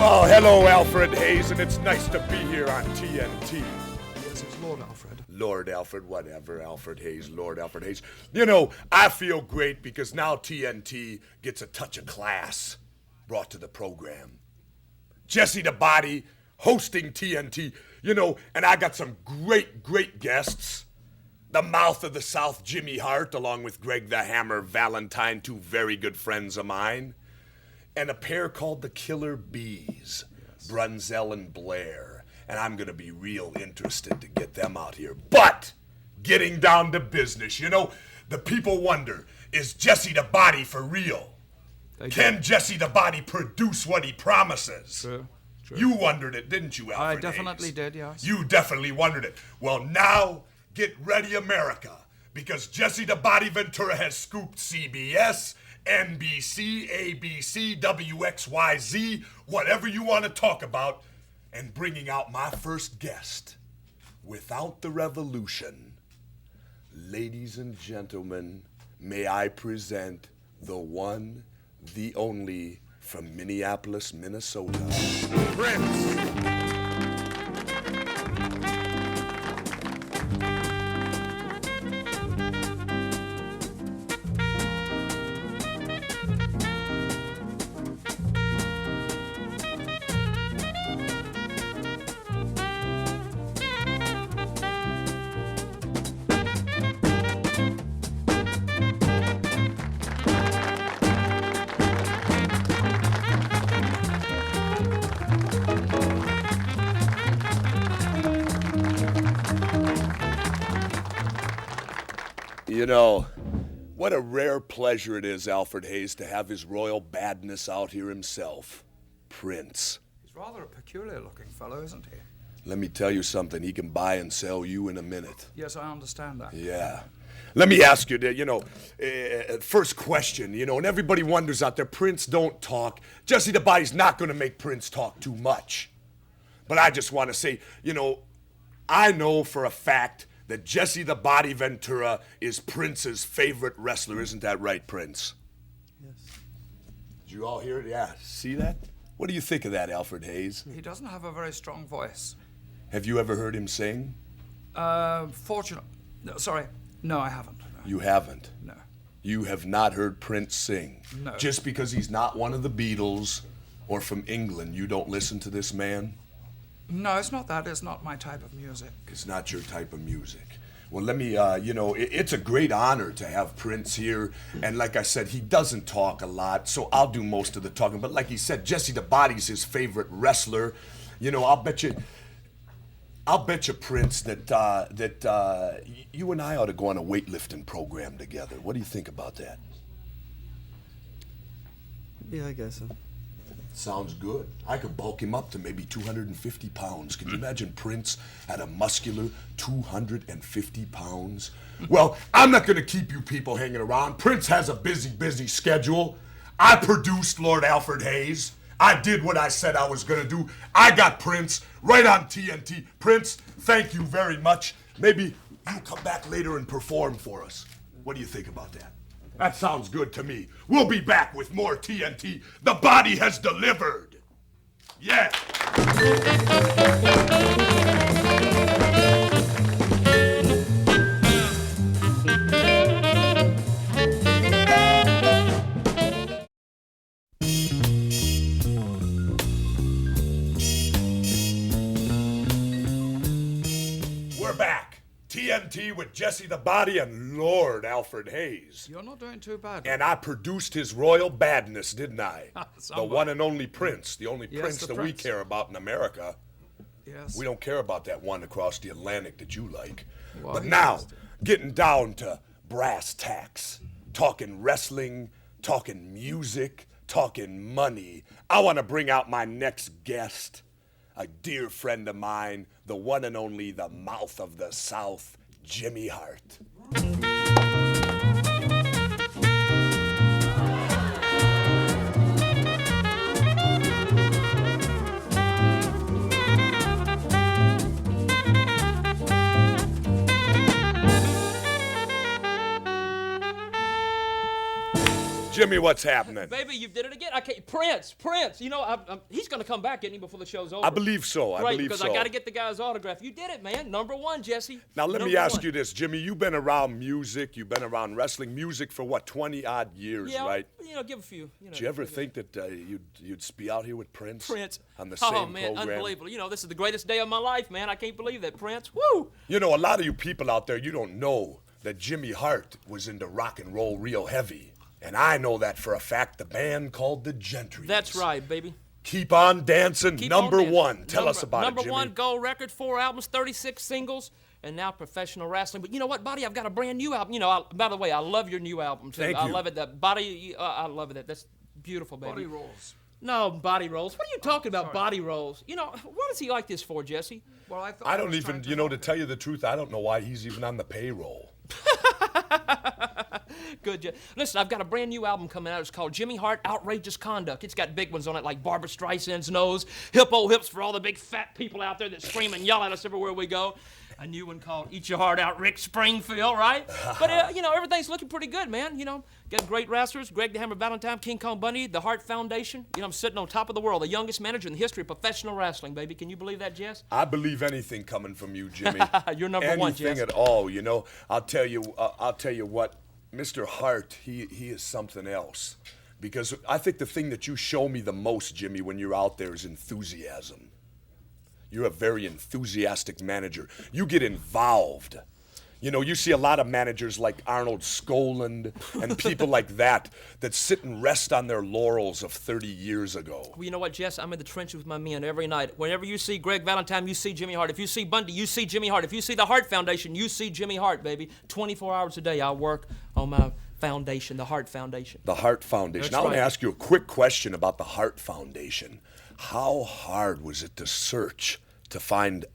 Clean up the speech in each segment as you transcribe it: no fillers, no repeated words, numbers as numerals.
Oh, hello, Alfred Hayes, and it's nice to be here on TNT. Yes, it's Lord Alfred. Lord Alfred, whatever, Alfred Hayes, Lord Alfred Hayes. You know, I feel great because now TNT gets a touch of class brought to the program. Jesse the Body hosting TNT, you know, and I got some great guests. The Mouth of the South, Jimmy Hart, along with Greg the Hammer Valentine, two very good friends of mine. And a pair called the Killer Bees, yes. Brunzell and Blair. And I'm going to be real interested to get them out here. But, getting down to business, you know, the people wonder, is Jesse the Body for real? Can Jesse the Body produce what he promises? True. You wondered it, didn't you, Alfred I definitely Hayes? did, yes. You definitely wondered it. Well, now, get ready, America, because Jesse the Body Ventura has scooped CBS, NBC, ABC, WXYZ, whatever you want to talk about, and bringing out my first guest. Without the revolution, ladies and gentlemen, may I present the one, the only, from Minneapolis, Minnesota, Prince. You know, what a rare pleasure it is, Alfred Hayes, to have his royal badness out here himself, Prince. He's rather a peculiar-looking fellow, isn't he? Let me tell you something, he can buy and sell you in a minute. Yes, I understand that. Yeah. Let me ask you, first question, and everybody wonders out there, Prince don't talk. Jesse the Body's not going to make Prince talk too much. But I just want to say, I know for a fact that Jesse the Body Ventura is Prince's favorite wrestler. Isn't that right, Prince? Yes. Did you all hear it? Yeah. See that? What do you think of that, Alfred Hayes? He doesn't have a very strong voice. Have you ever heard him sing? No, I haven't. No. You haven't? No. You have not heard Prince sing? No. Just because he's not one of the Beatles or from England, you don't listen to this man? No, it's not that. It's not my type of music. It's not your type of music. Well, let me, it's a great honor to have Prince here. And like I said, he doesn't talk a lot, so I'll do most of the talking. But like he said, Jesse the Body's his favorite wrestler. I'll bet you, Prince, that you and I ought to go on a weightlifting program together. What do you think about that? Yeah, I guess so. Sounds good. I could bulk him up to maybe 250 pounds. Can you imagine Prince at a muscular 250 pounds? Well, I'm not going to keep you people hanging around. Prince has a busy schedule. I produced Lord Alfred Hayes. I did what I said I was going to do. I got Prince right on TNT. Prince, thank you very much. Maybe you come back later and perform for us. What do you think about that? That sounds good to me. We'll be back with more TNT. The Body has delivered. Yeah. We're back. TNT with Jesse the Body and Lord Alfred Hayes. You're not doing too bad. And I produced his royal badness, didn't I? The one and only Prince, the only Prince that we care about in America. Yes. We don't care about that one across the Atlantic that you like. Well, but now, getting down to brass tacks, talking wrestling, talking music, talking money, I want to bring out my next guest, a dear friend of mine, the one and only, the Mouth of the South, Jimmy Hart. Jimmy, what's happening? Baby, you did it again. I can't. Prince. You know, he's going to come back, isn't he, before the show's over? I believe so. I believe because so. I got to get the guy's autograph. You did it, man. #1, Jesse. Now, let me ask you this, Jimmy. You've been around music. You've been around wrestling music for, what, 20-odd years, Yeah, right? You know, give a few. You know, Did you ever think that you'd be out here with Prince? On the Oh, same man, program? unbelievable. You know, this is the greatest day of my life, man. I can't believe that, Prince. Woo! You know, a lot of you people out there, you don't know that Jimmy Hart was into rock and roll real heavy. And I know that for a fact. The band called the Gentries. That's right, baby. Keep on dancing, Keep on dancing. #1. Tell us about it, Jimmy. #1 gold record, 4 albums, 36 singles, and now professional wrestling. But you know what, Buddy? I've got a brand new album. You know, by the way, I love your new album, too. Thank I you. love it. That Body, I love it. That's beautiful, baby. Body rolls. No, body rolls. What are you talking about, body rolls? You know, what is he like this for, Jesse? Well, I thought I don't was even, trying you know, help to him. tell you the truth, I don't know why he's even on the payroll. Good. Listen, I've got a brand new album coming out. It's called Jimmy Hart Outrageous Conduct. It's got big ones on it like Barbara Streisand's nose, hippo hips for all the big fat people out there that scream and yell at us everywhere we go. A new one called Eat Your Heart Out, Rick Springfield, right? But, you know, everything's looking pretty good, man. You know, got great wrestlers, Greg the Hammer Valentine, King Kong Bundy, the Hart Foundation. You know, I'm sitting on top of the world, the youngest manager in the history of professional wrestling, baby. Can you believe that, Jess? I believe anything coming from you, Jimmy. You're #1, anything Jess. at all, you know. I'll tell you what, Mr. Hart, he is something else. Because I think the thing that you show me the most, Jimmy, when you're out there is enthusiasm. You're a very enthusiastic manager. You get involved. You know, you see a lot of managers like Arnold Skoland and people like that sit and rest on their laurels of 30 years ago. Well, you know what, Jess? I'm in the trenches with my men every night. Whenever you see Greg Valentine, you see Jimmy Hart. If you see Bundy, you see Jimmy Hart. If you see the Hart Foundation, you see Jimmy Hart, baby. 24 hours a day, I work on my foundation, the Hart Foundation. The Hart Foundation. That's Now, I want to right. ask you a quick question about the Hart Foundation. How hard was it to search to find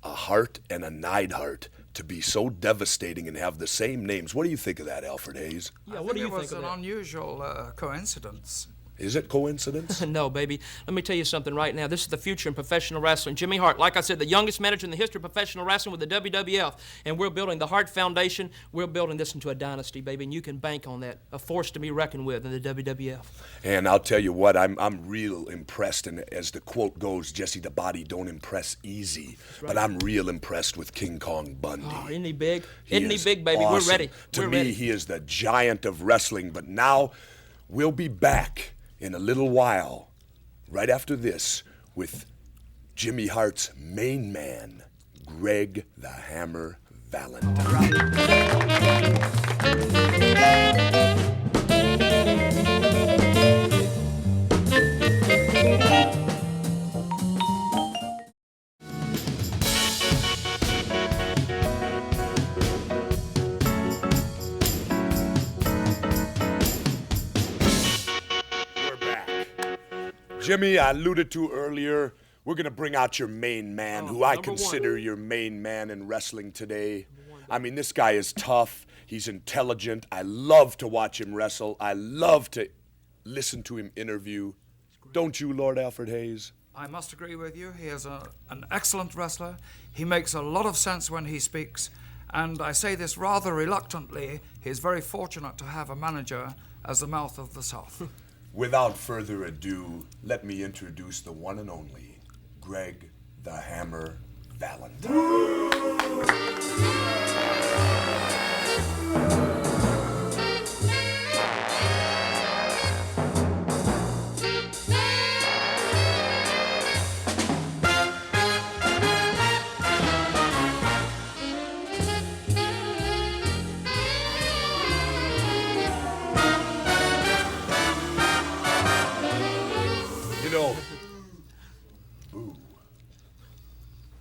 a Hart and a Neidhart to be so devastating and have the same names? What do you think of that, Alfred Hayes? Yeah, I what do you it think was of an that? unusual coincidence. Is it coincidence? No, baby. Let me tell you something right now. This is the future in professional wrestling. Jimmy Hart, like I said, the youngest manager in the history of professional wrestling with the WWF. And we're building the Hart Foundation. We're building this into a dynasty, baby. And you can bank on that. A force to be reckoned with in the WWF. And I'll tell you what, I'm real impressed. And as the quote goes, Jesse the Body don't impress easy. But I'm real impressed with King Kong Bundy. Oh, isn't he big? He Isn't he is big, baby? awesome. We're ready. To We're me, ready. he is the giant of wrestling. But now we'll be back in a little while, right after this, with Jimmy Hart's main man, Greg the Hammer Valentine. We're back. Jimmy, I alluded to earlier, we're going to bring out your main man, who I #1. consider your main man in wrestling today. I mean, this guy is tough. He's intelligent. I love to watch him wrestle. I love to listen to him interview. Don't you, Lord Alfred Hayes? I must agree with you. He is an excellent wrestler. He makes a lot of sense when he speaks. And I say this rather reluctantly. He's very fortunate to have a manager as the mouth of the South. Without further ado, let me introduce the one and only Greg the Hammer Valentine. You know, boo.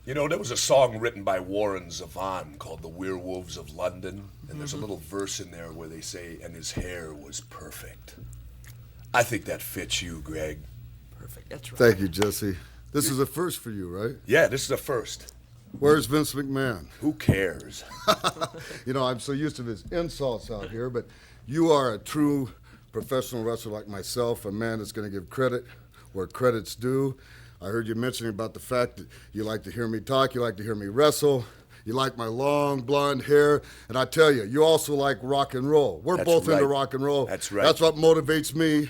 You know, there was a song written by Warren Zevon called The Werewolves of London, and there's a little verse in there where they say, and his hair was perfect. I think that fits you, Greg. Perfect. That's right. Thank you, Jesse. This is a first for you, right? Yeah, this is a first. Where's Vince McMahon? Who cares? You know, I'm so used to his insults out here, but you are a true professional wrestler like myself, a man that's going to give credit where credit's due. I heard you mentioning about the fact that you like to hear me talk, you like to hear me wrestle. You like my long blonde hair. And I tell you, you also like rock and roll. We're That's both into right. rock and roll. That's right. That's what motivates me.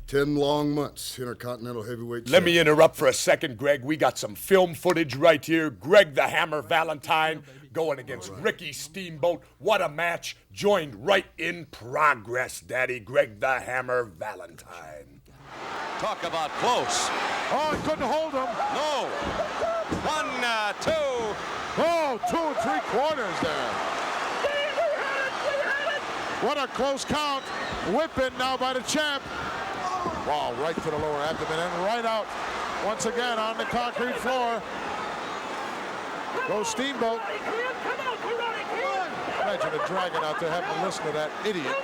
10 long months, Intercontinental Heavyweight Let me Champion. interrupt for a second, Greg. We got some film footage right here. Greg the Hammer Valentine going against Ricky Steamboat. What a match. Joined right in progress, Daddy. Greg the Hammer Valentine. Talk about close. Oh, he couldn't hold him. No. 1, 2. Oh, 2 3/4 there. What a close count. Whipping now by the champ. Wow, right to the lower abdomen and right out once again on the concrete floor. Goes Steamboat. Imagine a dragon out there having to listen to that idiot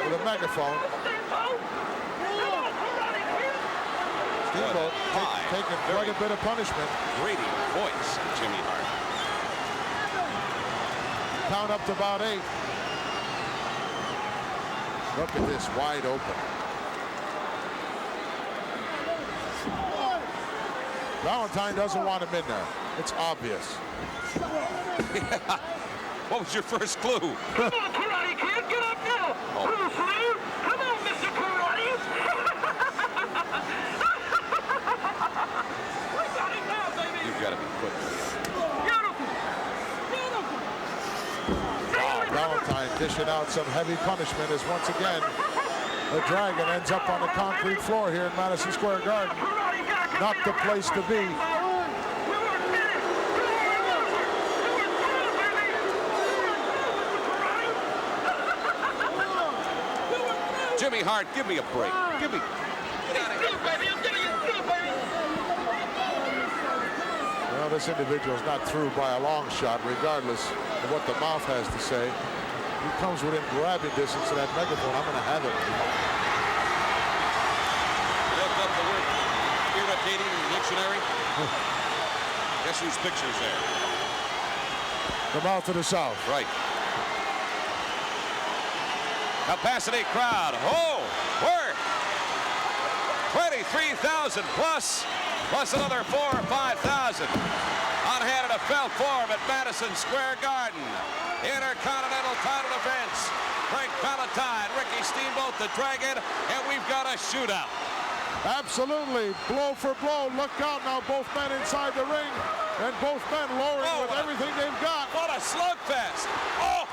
with a megaphone. Steamboat taking quite a bit of punishment. Grating voice, Jimmy Hart. Count up to about 8. Look at this, wide open. Valentine doesn't want him in there. It's obvious. Yeah. What was your first clue? Come on, Karate Kid, get up now! Bruce Lee, come on, Mr. Karate! We got it now, baby! You've got to be quick. Beautiful! Beautiful! Wow, Valentine dishing out some heavy punishment as once again the Dragon ends up on the concrete floor here in Madison Square Garden. Not the place to be. Jimmy Hart, give me a break. Give me. Well, this individual is not through by a long shot, regardless of what the mouth has to say. He comes within grabbing distance of that megaphone. I'm going to have it. Look up the word irritating dictionary. Guess whose picture's there? The mouth of the South. Right. Capacity crowd. Oh, work. 23,000 plus another 4,000 or 5,000 on hand in a felt form at Madison Square Garden. Intercontinental title defense. Frank Valentine, Ricky Steamboat, the Dragon, and we've got a shootout. Absolutely, blow for blow. Look out now, both men inside the ring, and both men lowering with everything they've got. What a slugfest! Oh,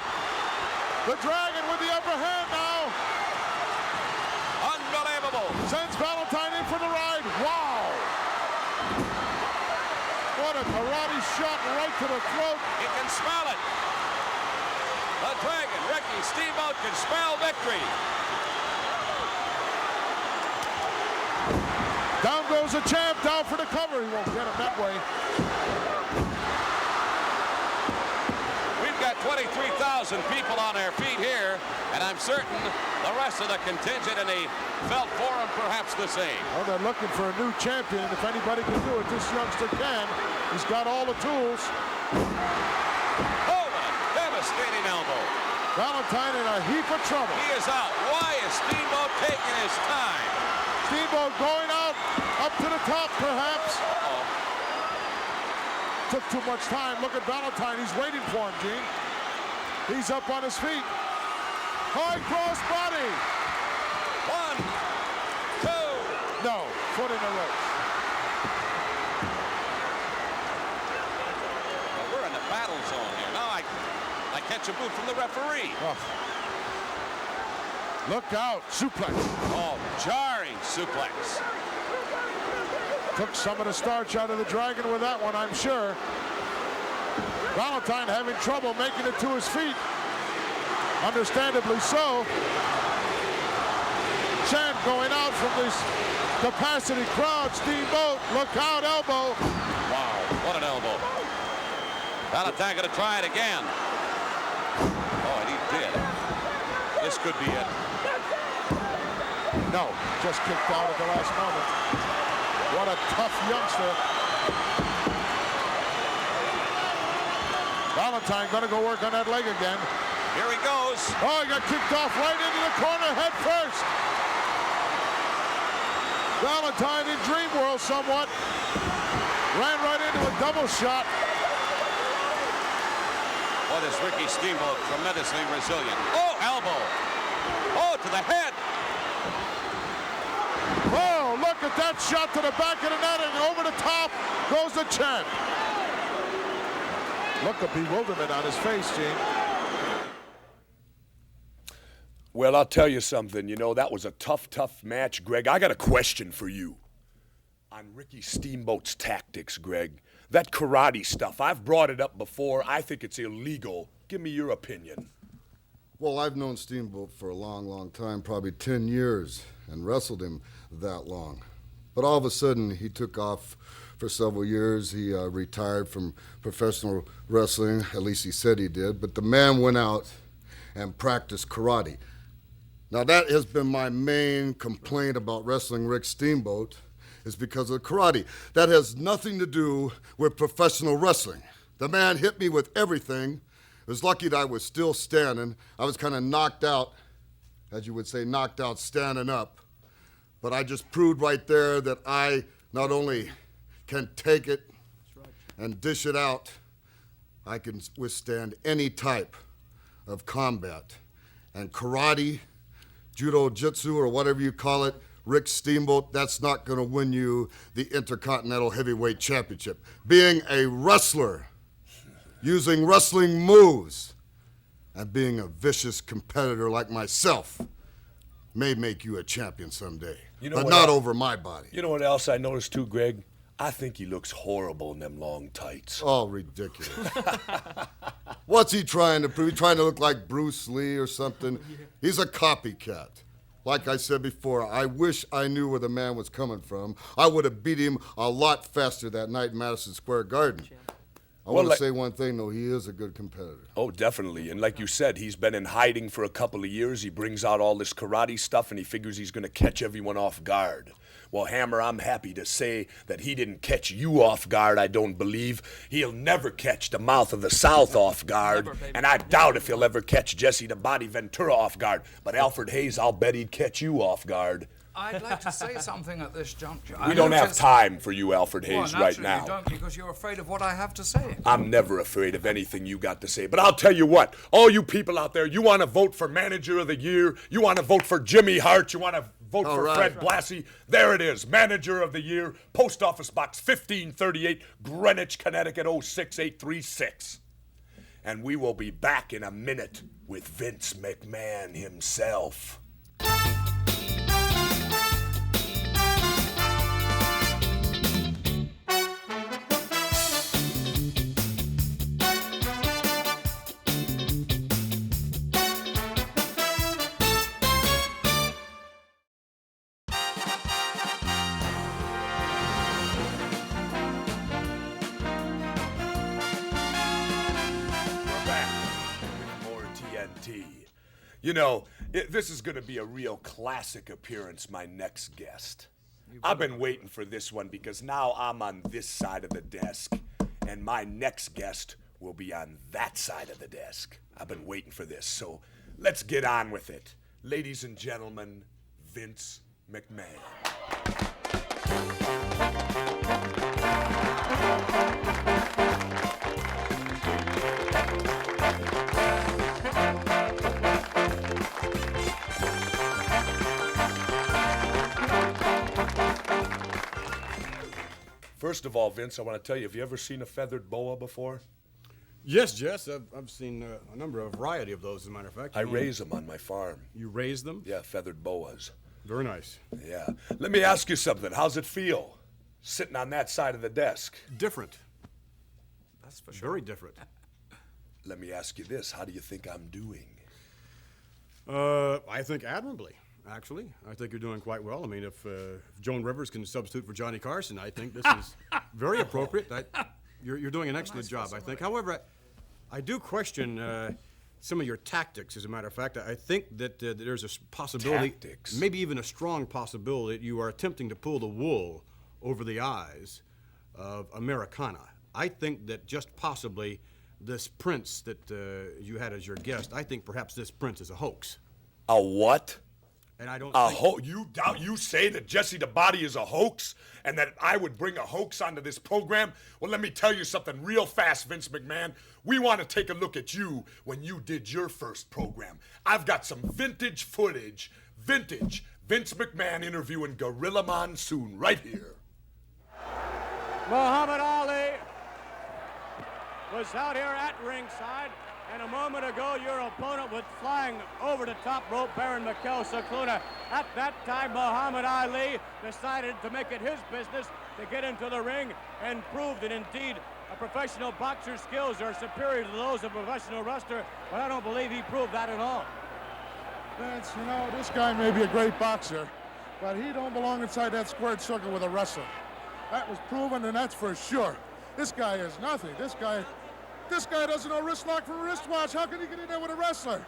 the Dragon with the upper hand now. unbelievable! Sends Valentine in for the ride. Wow! What a karate shot right to the throat. You can smell it. The Dragon, Ricky Steamboat, can smell victory. Down goes the champ, down for the cover. He won't get him that way. We've got 23,000 people on their feet here, and I'm certain the rest of the contingent in the felt forum perhaps the same. Well, they're looking for a new champion, and if anybody can do it, this youngster can. He's got all the tools. Oh, a devastating elbow. Valentine in a heap of trouble. He is out. Why is Steamboat taking his time? Steamboat going out, up to the top perhaps. Took too much time. Look at Valentine. He's waiting for him, Gene. He's up on his feet. High cross body. 1, 2. No, foot in the ropes. Well, we're in the battle zone here. Now I catch a boot from the referee. Oh. Look out, suplex. Oh, jarring suplex. Took some of the starch out of the Dragon with that one, I'm sure. Valentine having trouble making it to his feet. Understandably so. Champ going out from this capacity crowd. Steamboat, look out, elbow. Wow, what an elbow. Valentine gonna try it again. Oh, and he did. This could be it. No, just kicked out at the last moment. What a tough youngster. Valentine gonna go work on that leg again. Here he goes. Oh, he got kicked off right into the corner head first. Valentine in dream world somewhat. Ran right into a double shot. is Ricky Steamboat tremendously resilient. Oh, elbow. Oh, to the head. Oh, look at that shot to the back of the net, and over the top goes the chin. Look at bewilderment on his face, Gene. Well, I'll tell you something. You know, that was a tough match, Greg. I got a question for you on Ricky Steamboat's tactics, Greg. That karate stuff, I've brought it up before. I think it's illegal. Give me your opinion. Well, I've known Steamboat for a long time, probably 10 years, and wrestled him that long. But all of a sudden, he took off for several years. He retired from professional wrestling, at least he said he did. But the man went out and practiced karate. Now, that has been my main complaint about wrestling Rick Steamboat, is because of karate. That has nothing to do with professional wrestling. The man hit me with everything. I was lucky that I was still standing. I was kind of knocked out, as you would say, knocked out standing up. But I just proved right there that I not only can take it and dish it out, I can withstand any type of combat. And karate, judo-jitsu, or whatever you call it, Rick Steamboat, that's not going to win you the Intercontinental Heavyweight Championship. Being a wrestler, using wrestling moves, and being a vicious competitor like myself may make you a champion someday, but not over my body. You know what else I noticed too, Greg? I think he looks horrible in them long tights. Oh, ridiculous. What's he trying to prove? He's trying to look like Bruce Lee or something? He's a copycat. Like I said before, I wish I knew where the man was coming from. I would have beat him a lot faster that night in Madison Square Garden. I want to say one thing, though. He is a good competitor. Oh, definitely. And like you said, he's been in hiding for a couple of years. He brings out all this karate stuff, and he figures he's going to catch everyone off guard. Well, Hammer, I'm happy to say that he didn't catch you off guard, I don't believe. He'll never catch the Mouth of the South off guard, and I doubt if he'll ever catch Jesse the Body Ventura off guard. But Alfred Hayes, I'll bet he'd catch you off guard. I'd like to say something at this juncture. We don't have time for you, Alfred Hayes, right now. You don't, because you're afraid of what I have to say. I'm never afraid of anything you got to say. But I'll tell you what, all you people out there, you want to vote for Manager of the Year, you want to vote for Jimmy Hart, you want to vote for Fred Blassie. There it is, Manager of the Year, Post Office Box 1538, Greenwich, Connecticut 06836. And we will be back in a minute with Vince McMahon himself. You know, this is going to be a real classic appearance, my next guest. I've been waiting for this one because now I'm on this side of the desk, and my next guest will be on that side of the desk. I've been waiting for this, so let's get on with it. Ladies and gentlemen, Vince McMahon. First of all, Vince, I want to tell you, have you ever seen a feathered boa before? Yes, Jess. I've seen a number of variety of those, as a matter of fact. I raise them on my farm. You raise them? Yeah, feathered boas. Very nice. Yeah. Let me ask you something. How's it feel, sitting on that side of the desk? Different. That's for sure. Very different. Let me ask you this. How do you think I'm doing? I think admirably. Actually, I think you're doing quite well. I mean, if Joan Rivers can substitute for Johnny Carson, I think this is very appropriate. You're doing an excellent job, I think. However, I do question some of your tactics, as a matter of fact. I think that there's a possibility, maybe even a strong possibility, that you are attempting to pull the wool over the eyes of Americana. I think that just possibly this prince that you had as your guest, I think perhaps this prince is a hoax. A what? And I don't You say that Jesse the Body is a hoax and that I would bring a hoax onto this program? Well, let me tell you something real fast, Vince McMahon. We want to take a look at you when you did your first program. I've got some vintage footage, vintage Vince McMahon interviewing Gorilla Monsoon right here. Muhammad Ali was out here at ringside, and a moment ago your opponent was flying over the top rope, Baron Mikel Cicluna. At that time, Muhammad Ali decided to make it his business to get into the ring and prove that indeed a professional boxer's skills are superior to those of a professional wrestler, but I don't believe he proved that at all. Vince, you know, this guy may be a great boxer, but he don't belong inside that squared circle with a wrestler. That was proven, and that's for sure. This guy is nothing. This guy doesn't know wrist lock from wristwatch. How can he get in there with a wrestler?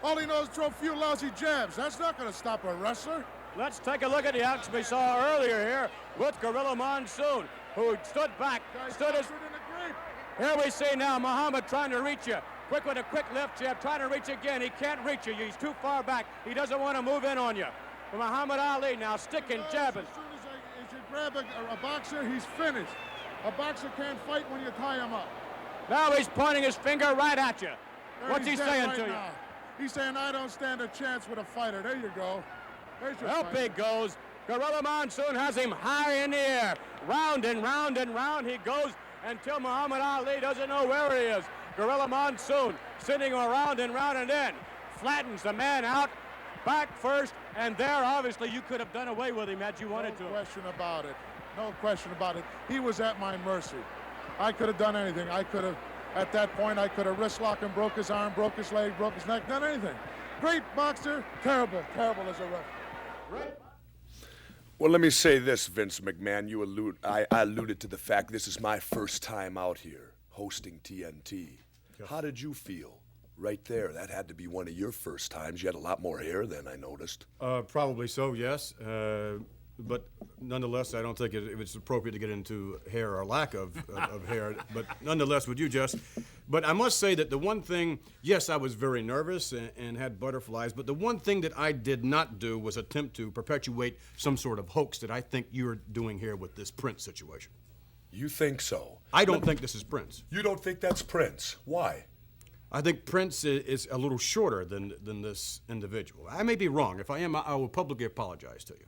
All he knows is throw a few lousy jabs. That's not going to stop a wrestler. Let's take a look at the action we saw earlier here with Gorilla Monsoon, who stood back, stood as... Here we see now Muhammad trying to reach you. Quick with a quick left jab, trying to reach again. He can't reach you. He's too far back. He doesn't want to move in on you. But Muhammad Ali now sticking, jabbing. As you grab a boxer, he's finished. A boxer can't fight when you tie him up. Now he's pointing his finger right at you. What's he saying right to you? now. He's saying, I don't stand a chance with a fighter. There you go. There's your Up fighter. he goes. Gorilla Monsoon has him high in the air. Round and round and round he goes until Muhammad Ali doesn't know where he is. Gorilla Monsoon sitting around and round and then flattens the man out, back first, and there obviously you could have done away with him had you wanted to. No question about it. No question about it. He was at my mercy. I could have done anything. At that point, I could have wrist locked him, broke his arm, broke his leg, broke his neck, done anything. Great boxer, terrible as a wrestler. Right. Well, let me say this, Vince McMahon. I alluded to the fact this is my first time out here hosting TNT. How did you feel? Right there, that had to be one of your first times. You had a lot more hair than I noticed. Probably so, yes. But nonetheless, I don't think it's appropriate to get into hair or lack of hair. But nonetheless, would you just? But I must say that the one thing, yes, I was very nervous and had butterflies, but the one thing that I did not do was attempt to perpetuate some sort of hoax that I think you're doing here with this Prince situation. You think so? I don't think this is Prince. You don't think that's Prince? Why? I think Prince is a little shorter than this individual. I may be wrong. If I am, I will publicly apologize to you.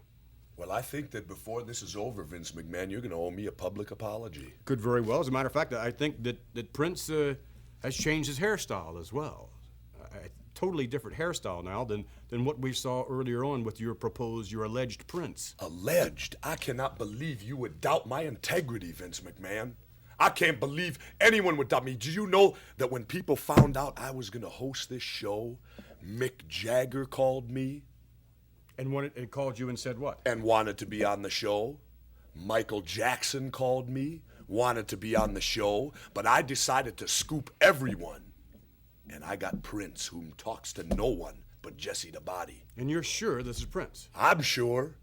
Well, I think that before this is over, Vince McMahon, you're going to owe me a public apology. Could very well. As a matter of fact, I think that Prince has changed his hairstyle as well. A totally different hairstyle now than what we saw earlier on with your alleged Prince. Alleged? I cannot believe you would doubt my integrity, Vince McMahon. I can't believe anyone would doubt me. Do you know that when people found out I was going to host this show, Mick Jagger called me? And called you and said what? And wanted to be on the show. Michael Jackson called me, wanted to be on the show, but I decided to scoop everyone. And I got Prince, whom talks to no one but Jesse the Body. And you're sure this is Prince? I'm sure.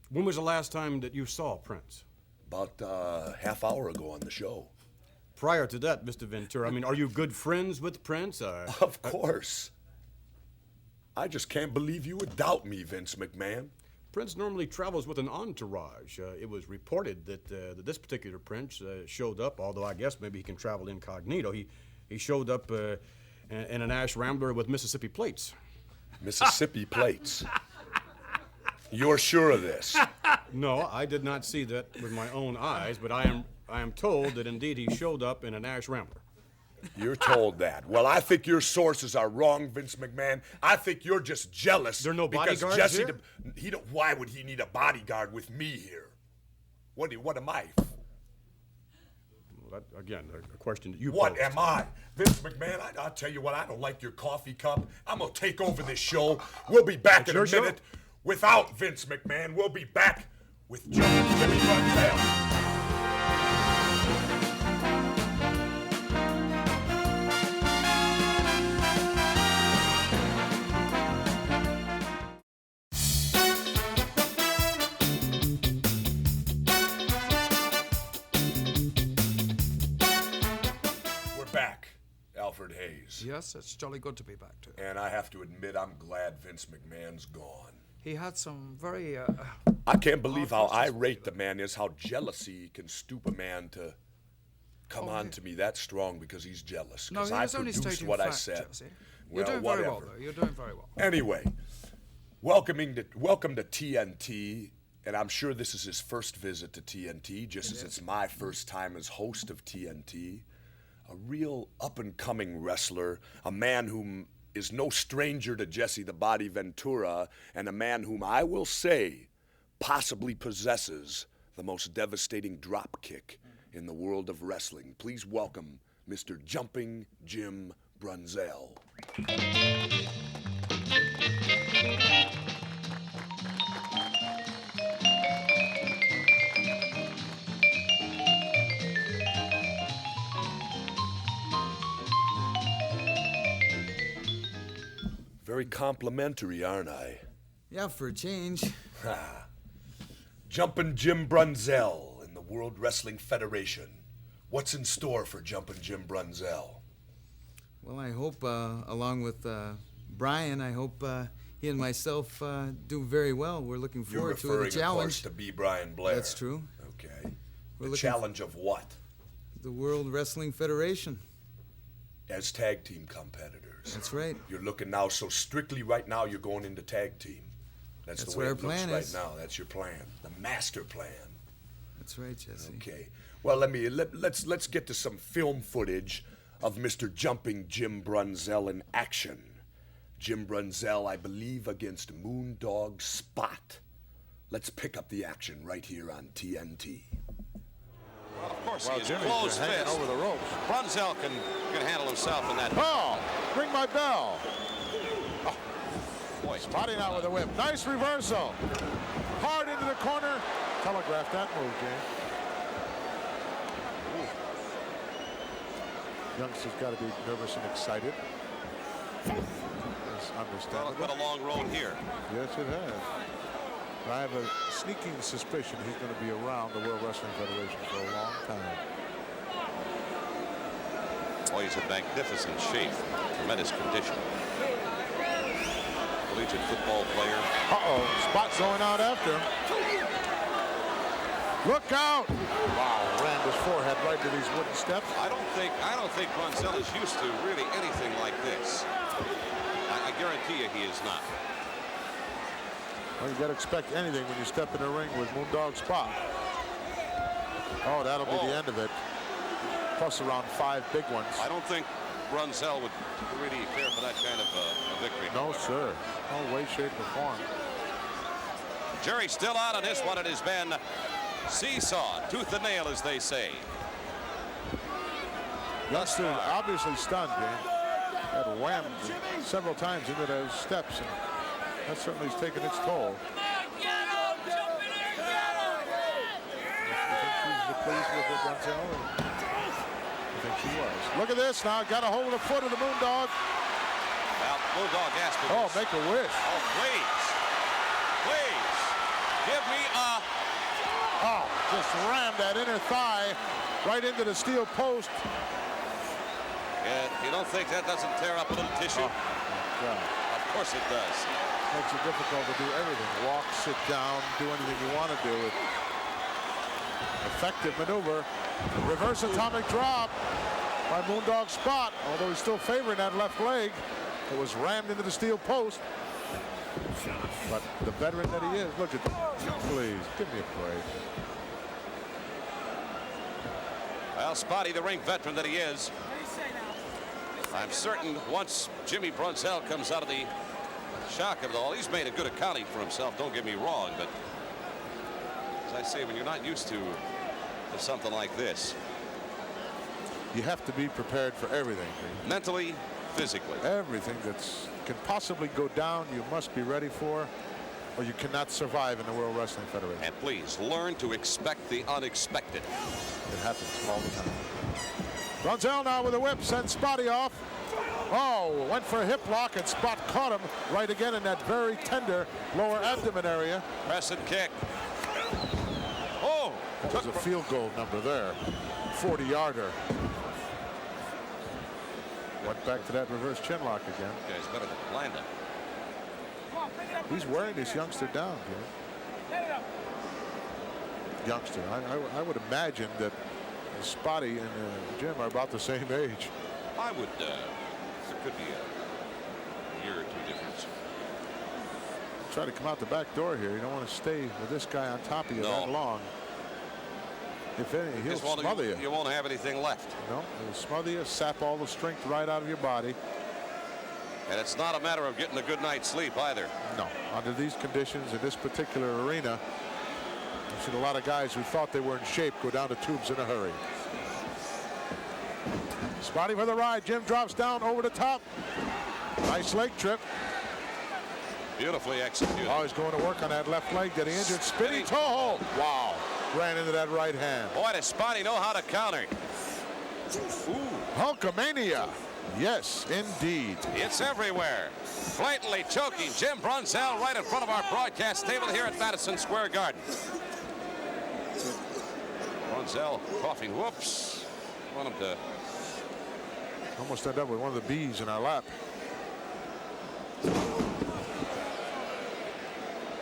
When was the last time that you saw Prince? About a half hour ago on the show. Prior to that, Mr. Ventura, I mean, are you good friends with Prince? Of course. I just can't believe you would doubt me, Vince McMahon. Prince normally travels with an entourage. It was reported that this particular Prince showed up, although I guess maybe he can travel incognito. He showed up in an Ash Rambler with Mississippi plates. Mississippi plates? You're sure of this? No, I did not see that with my own eyes, but I am told that indeed he showed up in an Ash Rambler. You're told that. Well, I think your sources are wrong, Vince McMahon. I think you're just jealous. There are no bodyguards Jesse here? Why would he need a bodyguard with me here? What am I? Well, that, again, a question that you What posed. am I? Vince McMahon, I'll tell you what, I don't like your coffee cup. I'm going to take over this show. We'll be back in a minute without Vince McMahon. We'll be back with Jimmy Brunzel. Alfred Hayes. Yes, it's jolly good to be back too. And I have to admit, I'm glad Vince McMahon's gone. He had some very. I can't believe how irate the man is, how jealousy can stoop a man to come on to me that strong because he's jealous. No, Because he I was only produced stating what I fact, said. Jesse. Well, You're doing whatever. very well, though. You're doing very well. Anyway, welcome to TNT, and I'm sure this is his first visit to TNT, just as it's my first time as host of TNT. A real up-and-coming wrestler, a man whom is no stranger to Jesse the Body Ventura, and a man whom I will say possibly possesses the most devastating drop kick in the world of wrestling. Please welcome Mr. Jumping Jim Brunzell. Very complimentary, aren't I? Yeah, for a change. Jumpin' Jim Brunzell in the World Wrestling Federation. What's in store for Jumpin' Jim Brunzell? Well, I hope, along with Brian, I hope he and myself do very well. We're looking You're forward to referring, the challenge. of course, to B. Brian Blair. That's true. Okay. We're The looking challenge of what? The World Wrestling Federation. As tag team competitors. That's right. You're looking now, so strictly right now you're going into tag team. That's the That's way what it our looks plan right is. now. That's your plan. The master plan. That's right, Jesse. Okay. Well, let's get to some film footage of Mr. Jumping Jim Brunzell in action. Jim Brunzell, I believe, against Moondog Spot. Let's pick up the action right here on TNT. Well, of course, Well, he is Jimmy's closed been hanging fist. over the ropes. Brunzell can handle himself in that. Oh, ring my bell. Boy, Spotting out with a whip. Nice reversal. Hard into the corner. Telegraphed that move, James. Youngster's got to be nervous and excited. That's well, understandable. been a long road here. Yes, it has. I have a sneaking suspicion he's going to be around the World Wrestling Federation for a long time. Boy, he's in magnificent shape, tremendous condition. Collegiate football player. Uh-oh, Spot going out after him. Look out! Wow, rammed his forehead right to these wooden steps. I don't think Brunzell is used to really anything like this. I guarantee you he is not. Well, you got to expect anything when you step in the ring with Moondog Spot. Oh, that'll be the end of it. Plus around 5 big ones. I don't think Brunzell would really care for that kind of a victory. No, sir. No way, shape, or form. Jerry still out on this one. It has been seesaw, tooth and nail, as they say. Youngster obviously stunned, James. Got whammed several times into those steps, and that certainly has taken its toll. You think she's pleased with the Brunzell? I think she was. Look at this now. Got a hold of the foot of the Moondog. Well, Bulldog asked for Oh, this. make a wish. Oh, please. Please. Give me a... Oh, just rammed that inner thigh right into the steel post. You don't think that doesn't tear up a little tissue? Yeah. Of course it does. Makes it difficult to do everything. Walk, sit down, do anything you want to do. Effective maneuver. Reverse atomic drop by Moondog Spot. Although he's still favoring that left leg. It was rammed into the steel post. But the veteran that he is, look at please, give me a break. Well, Spotty, the ring veteran that he is, I'm certain once Jimmy Brunzell comes out of the shock of it all, he's made a good accounting for himself, don't get me wrong, but as I say, when you're not used to something like this. You have to be prepared for everything. Mentally, physically. Everything that can possibly go down, you must be ready for, or you cannot survive in the World Wrestling Federation. And please, learn to expect the unexpected. It happens all the time. Brunzell now with a whip, sends Spotty off. Oh, went for a hip lock, and Spot caught him right again in that very tender lower abdomen area. Crescent kick. Oh! That was a field goal number there. 40-yarder. Went back to that reverse chin lock again. Guy's better than Blanda. He's wearing this youngster down, Jim. Youngster. I would imagine that Spotty and Jim are about the same age. I would, there could be a year or two difference. Try to come out the back door here. You don't want to stay with this guy on top of you that long. If any, he'll smother you. You won't have anything left. No, he'll smother you, sap all the strength right out of your body. And it's not a matter of getting a good night's sleep either. No, under these conditions in this particular arena, you've seen a lot of guys who thought they were in shape go down the tubes in a hurry. Spotty for the ride. Jim drops down over the top. Nice leg trip. Beautifully executed. Always going to work on that left leg. Getting injured. Spinning toe hold. Wow. Ran into that right hand. Boy, does Spotty know how to counter. Ooh. Hulkamania. Yes, indeed. It's everywhere. Blatantly choking Jim Brunzell right in front of our broadcast table here at Madison Square Garden. Brunzell coughing. Whoops. Want him to... Almost ended up with one of the bees in our lap.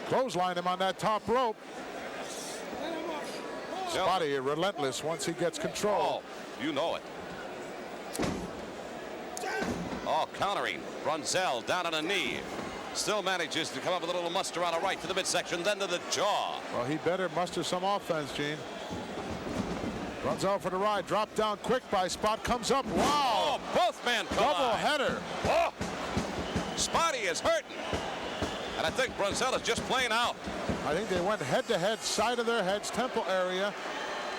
Clothesline him on that top rope. Spotty relentless once he gets control. Oh, you know it. Oh, countering. Brunzell down on a knee. Still manages to come up with a little muster on a right to the midsection, then to the jaw. Well, he better muster some offense, Gene. Brunzell for the ride. Drop down quick by Spot. Comes up. Wow. Oh, both men collide. Double header. Oh. Spotty is hurting. And I think Brunzell is just playing out. I think they went head-to-head, side of their heads, temple area.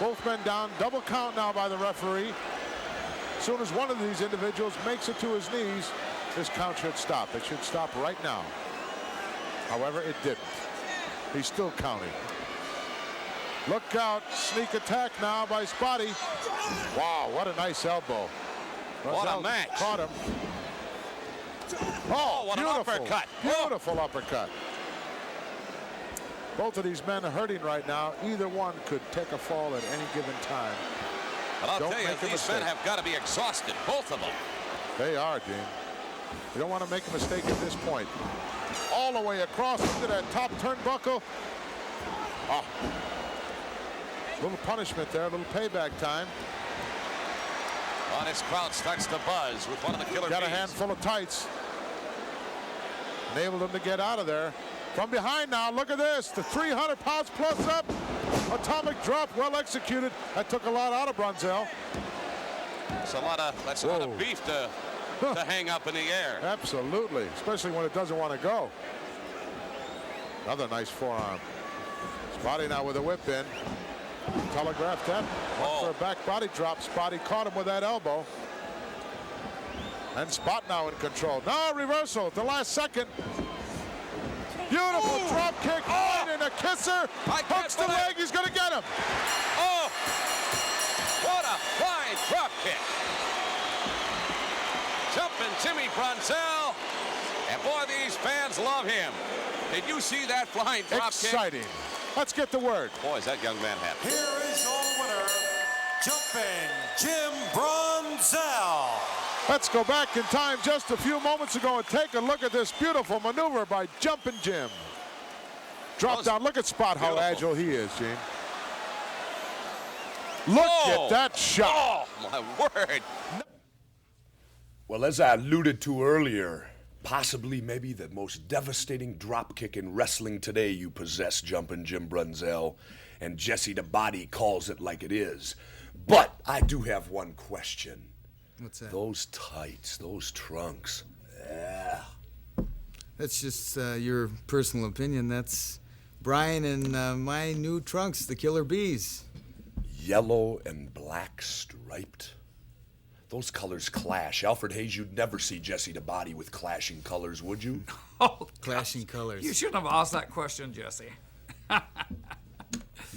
Both men down. Double count now by the referee. As soon as one of these individuals makes it to his knees, this count should stop. It should stop right now. However, it didn't. He's still counting. Look out. Sneak attack now by Spotty. Wow, what a nice elbow. What a match. Caught him. Oh, what beautiful, an uppercut. Beautiful uppercut. Both of these men are hurting right now. Either one could take a fall at any given time. But I'll tell you, these men have got to be exhausted, both of them. They are, Gene. You don't want to make a mistake at this point. All the way across into that top turnbuckle. Oh. Little punishment there, a little payback time. On his crowd starts to buzz with one of the killer Got bees. a handful of tights. Enabled him to get out of there. From behind now, look at this. The 300 pounds plus up. Atomic drop, well executed. That took a lot out of Brunzell. That's a lot of beef to hang up in the air. Absolutely, especially when it doesn't want to go. Another nice forearm. Spotty now with a whip in. Telegraphed that. Went for a back body drop. Spotty caught him with that elbow. And Spot now in control. Now reversal at the last second. Beautiful drop kick. Right in a kisser. Hooks the leg. He's going to get him. Oh, what a flying drop kick. Jumping Jimmy Brunzell. And boy, these fans love him. Did you see that flying drop kick? Exciting. Let's get the word. Boy, is that young man happy. Here is your winner, Jumping Jim Brunzell. Let's go back in time just a few moments ago and take a look at this beautiful maneuver by Jumpin' Jim. Drop down. Look at Spot, how agile he is, Gene. Look at that shot. Oh, my word. Well, as I alluded to earlier, possibly maybe the most devastating drop kick in wrestling today you possess, Jumpin' Jim Brunzell, and Jesse the Body calls it like it is. But I do have one question. What's that? Those tights, those trunks. Yeah. That's just your personal opinion. That's Brian and my new trunks, the Killer Bees. Yellow and black striped. Those colors clash. Alfred Hayes, you'd never see Jesse the Body with clashing colors, would you? Oh, clashing colors. You shouldn't have asked that question, Jesse.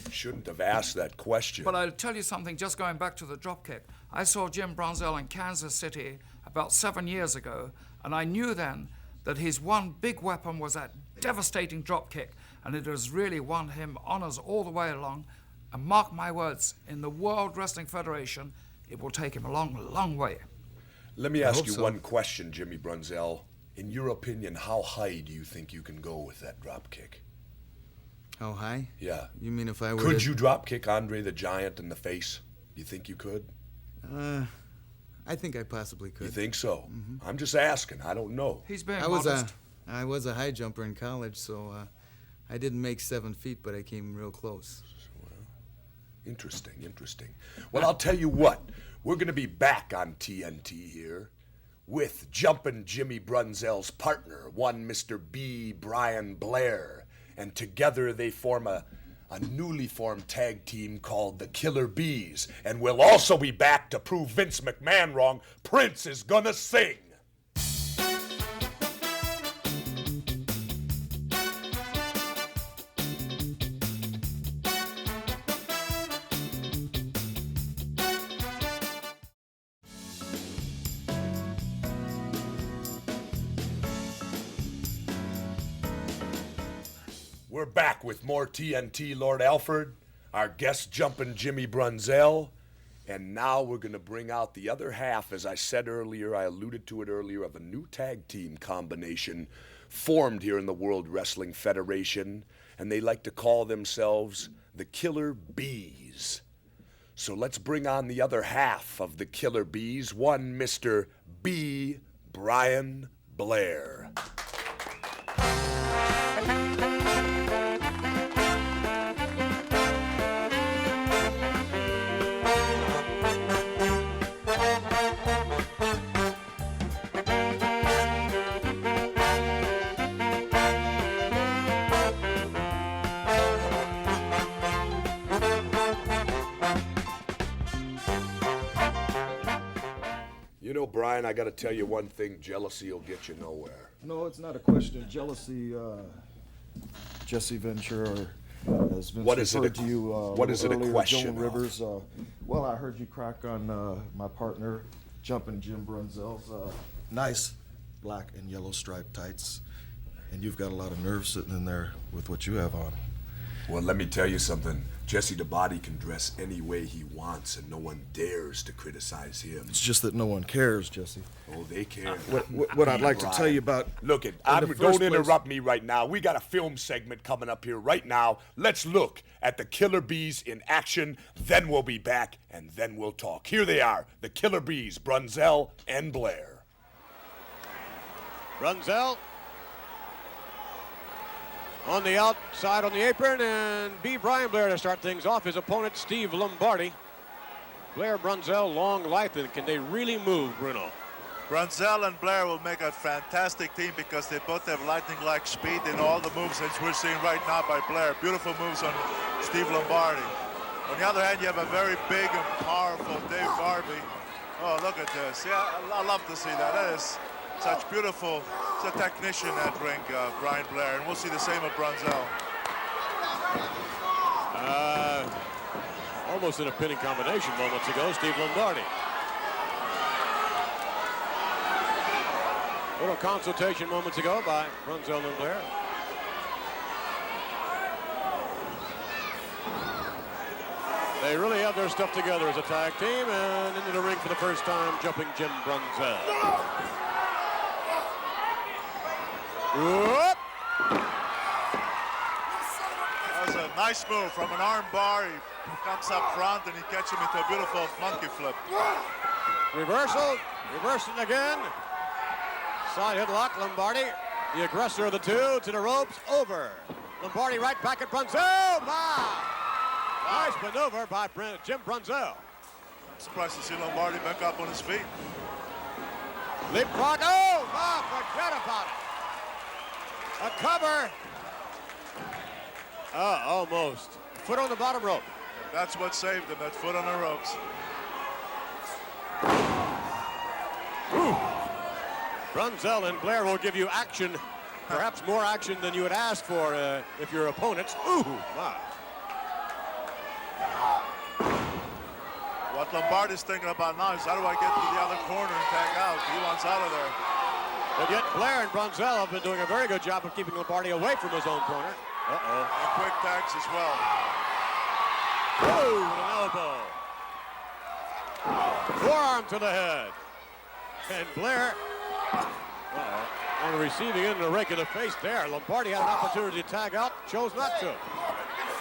Shouldn't have asked that question. But I'll tell you something, just going back to the dropkick. I saw Jim Brunzell in Kansas City about 7 years ago, and I knew then that his one big weapon was that devastating dropkick, and it has really won him honors all the way along. And mark my words, in the World Wrestling Federation, it will take him a long, long way. Let me I ask hope you so. one question, Jimmy Brunzell. In your opinion, how high do you think you can go with that drop kick? How high? Yeah. You mean if I were Could to... you drop kick Andre the Giant in the face? Do you think you could? I think I possibly could. You think so? I'm just asking. I don't know. He's being I was modest. I was a high jumper in college, so I didn't make 7 feet, but I came real close. Interesting, interesting. Well, I'll tell you what. We're going to be back on TNT here with Jumpin' Jimmy Brunzell's partner, one Mr. B. Brian Blair. And together they form a newly formed tag team called the Killer Bees. And we'll also be back to prove Vince McMahon wrong. Prince is gonna sing. We're back with more TNT, Lord Alfred, our guest Jumpin' Jimmy Brunzell, and now we're going to bring out the other half, as I said earlier, I alluded to it earlier, of a new tag team combination formed here in the World Wrestling Federation, and they like to call themselves the Killer Bees. So let's bring on the other half of the Killer Bees, one Mr. B. Brian Blair. You know, Brian, I got to tell you one thing. Jealousy will get you nowhere. No, it's not a question of jealousy. Jesse Ventura, as Vince What is it referred a- to you what is it a earlier, question Joan of? Rivers. Well, I heard you crack on my partner, Jumpin' Jim Brunzell's nice black and yellow striped tights, and you've got a lot of nerve sitting in there with what you have on. Well, let me tell you something. Jesse the Body can dress any way he wants, and no one dares to criticize him. It's just that no one cares, Jesse. Oh, they care. What I'd like to tell you about... Look, don't interrupt me right now. We got a film segment coming up here right now. Let's look at the Killer Bees in action. Then we'll be back, and then we'll talk. Here they are, the Killer Bees, Brunzell and Blair. Brunzell on the outside on the apron, and B. Brian Blair to start things off. His opponent, Steve Lombardi. Blair, Brunzell, long life, and can they really move, Bruno? Brunzell and Blair will make a fantastic team because they both have lightning-like speed in all the moves that we're seeing right now by Blair. Beautiful moves on Steve Lombardi. On the other hand, you have a very big and powerful Dave Barbie. Oh, look at this. Yeah, I love to see that. That is such beautiful, it's a technician at ring, Brian Blair, and we'll see the same with Brunzell. Almost in a pinning combination moments ago, Steve Lombardi. Little consultation moments ago by Brunzell and Blair. They really have their stuff together as a tag team, and into the ring for the first time, Jumping Jim Brunzell. Whoop! That was a nice move from an arm bar. He comes up front and he catches him into a beautiful monkey flip. Reversal, reversing again. Side headlock, Lombardi, the aggressor of the two, to the ropes, over. Lombardi right back at Brunzell. Wow! Nice maneuver by Jim Brunzell. I'm surprised to see Lombardi back up on his feet. Leapfrog, oh, forget about it. A cover. Almost. Foot on the bottom rope. That's what saved him, that foot on the ropes. Brunzell and Blair will give you action, perhaps more action than you would ask for if your opponents. Ooh, my. What Lombardi's thinking about now is how do I get to the other corner and tag out? He wants out of there. But yet Blair and Brunzell have been doing a very good job of keeping Lombardi away from his own corner. And quick tags as well. Ooh, with an elbow. Forearm to the head. And Blair on the receiving end of a rake in the face there. Lombardi had an opportunity to tag out, chose not to.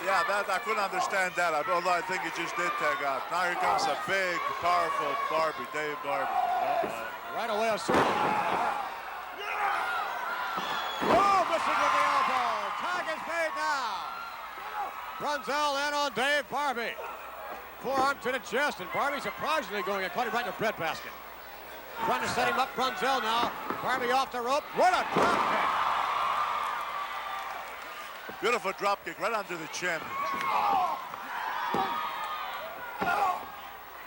Yeah, that I couldn't understand that, although I think he just did tag out. Now here comes a big, powerful Barbie, Dave Barbie. Right away, a circle. Oh, missing with the elbow. Tag is made now. Brunzell in on Dave Barbie. Forearm to the chest, and Barbie surprisingly going and caught him right in the breadbasket. Trying to set him up, Brunzell now. Barbie off the rope. What a drop kick. Beautiful drop kick right under the chin.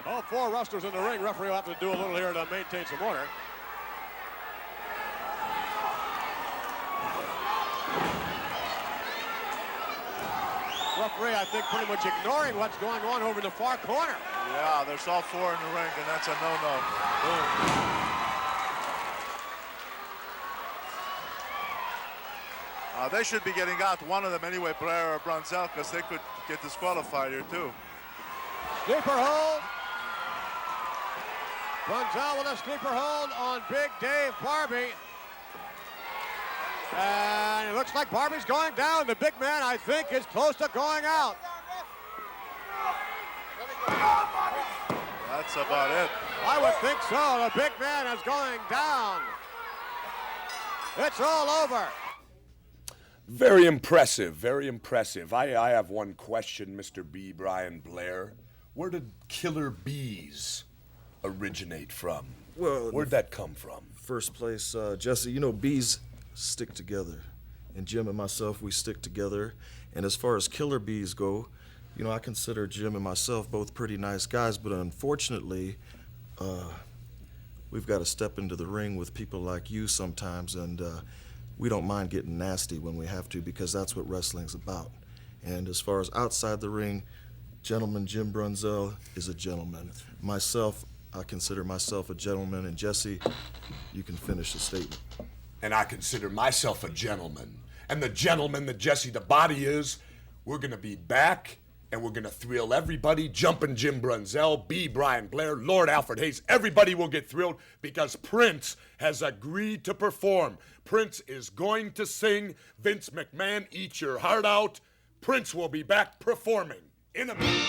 All four wrestlers in the ring. Referee will have to do a little here to maintain some order. Referee, I think, pretty much ignoring what's going on over in the far corner. Yeah, there's all four in the ring, and that's a no-no. They should be getting out, one of them anyway, Blair or Brunzell, because they could get disqualified here too. Sleeper hold. Brunzell with a sleeper hold on Big Dave Barbie. And it looks like Barbie's going down. The big man, I think, is close to going out. That's about it. I would think so. The big man is going down. It's all over. Very impressive, very impressive. I have one question, Mr. B. Brian Blair. Where did Killer Bees originate from? Well, where'd that come from? First place, Jesse, you know, bees stick together. And Jim and myself, we stick together. And as far as Killer Bees go, you know, I consider Jim and myself both pretty nice guys, but unfortunately, we've got to step into the ring with people like you sometimes, and we don't mind getting nasty when we have to, because that's what wrestling's about. And as far as outside the ring, gentleman Jim Brunzell is a gentleman. Myself, I consider myself a gentleman, and Jesse, you can finish the statement. And I consider myself a gentleman. And the gentleman that Jesse the Body is, we're gonna be back, and we're gonna thrill everybody. Jumpin' Jim Brunzell, B. Brian Blair, Lord Alfred Hayes, everybody will get thrilled because Prince has agreed to perform. Prince is going to sing Vince McMahon, Eat Your Heart Out. Prince will be back performing in a minute.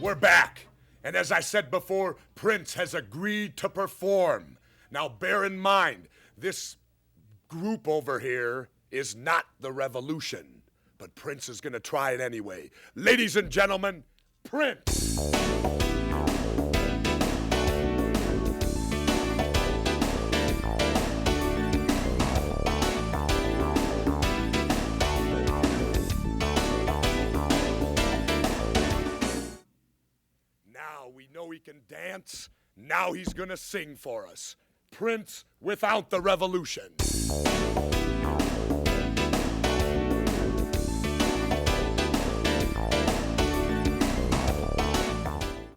We're back, and as I said before, Prince has agreed to perform. Now bear in mind, this group over here is not the Revolution, but Prince is gonna try it anyway. Ladies and gentlemen, Prince. We know he can dance. Now he's gonna sing for us. Prince without the Revolution.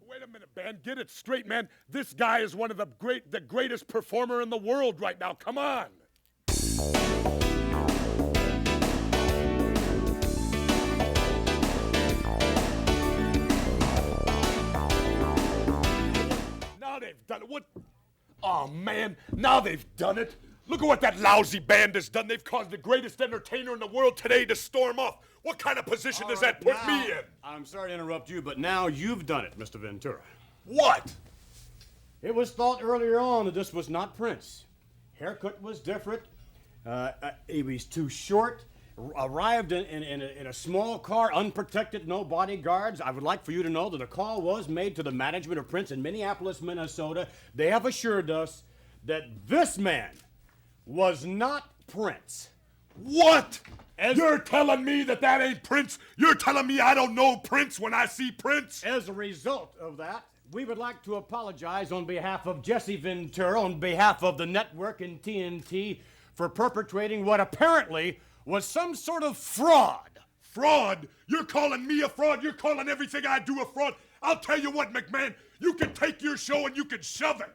Wait a minute, man. Get it straight, man. This guy is one of the greatest performer in the world right now. Come on. They've done it. What? Oh, man. Now they've done it. Look at what that lousy band has done. They've caused the greatest entertainer in the world today to storm off. What kind of position does that put me in? I'm sorry to interrupt you, but now you've done it, Mr. Ventura. What? It was thought earlier on that this was not Prince. Haircut was different. He was too short. Arrived in a small car, unprotected, no bodyguards. I would like for you to know that a call was made to the management of Prince in Minneapolis, Minnesota. They have assured us that this man was not Prince. What? You're telling me that ain't Prince? You're telling me I don't know Prince when I see Prince? As a result of that, we would like to apologize on behalf of Jesse Ventura, on behalf of the network and TNT, for perpetrating what apparently was some sort of fraud. Fraud? You're calling me a fraud? You're calling everything I do a fraud? I'll tell you what, McMahon, you can take your show and you can shove it.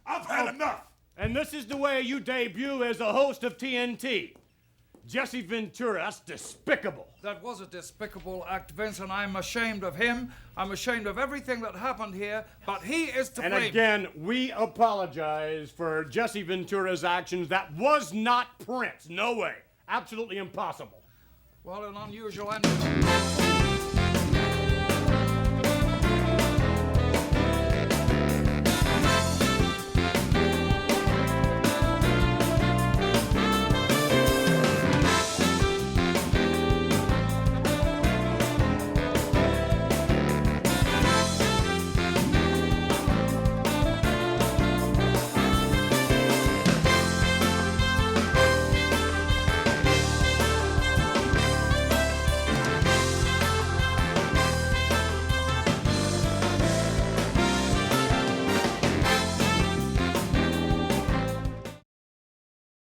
I've had enough. And this is the way you debut as a host of TNT. Jesse Ventura, that's despicable. That was a despicable act, Vince, and I'm ashamed of him. I'm ashamed of everything that happened here, but he is to blame. And again, we apologize for Jesse Ventura's actions. That was not Prince. No way. Absolutely impossible. Well, an unusual ending.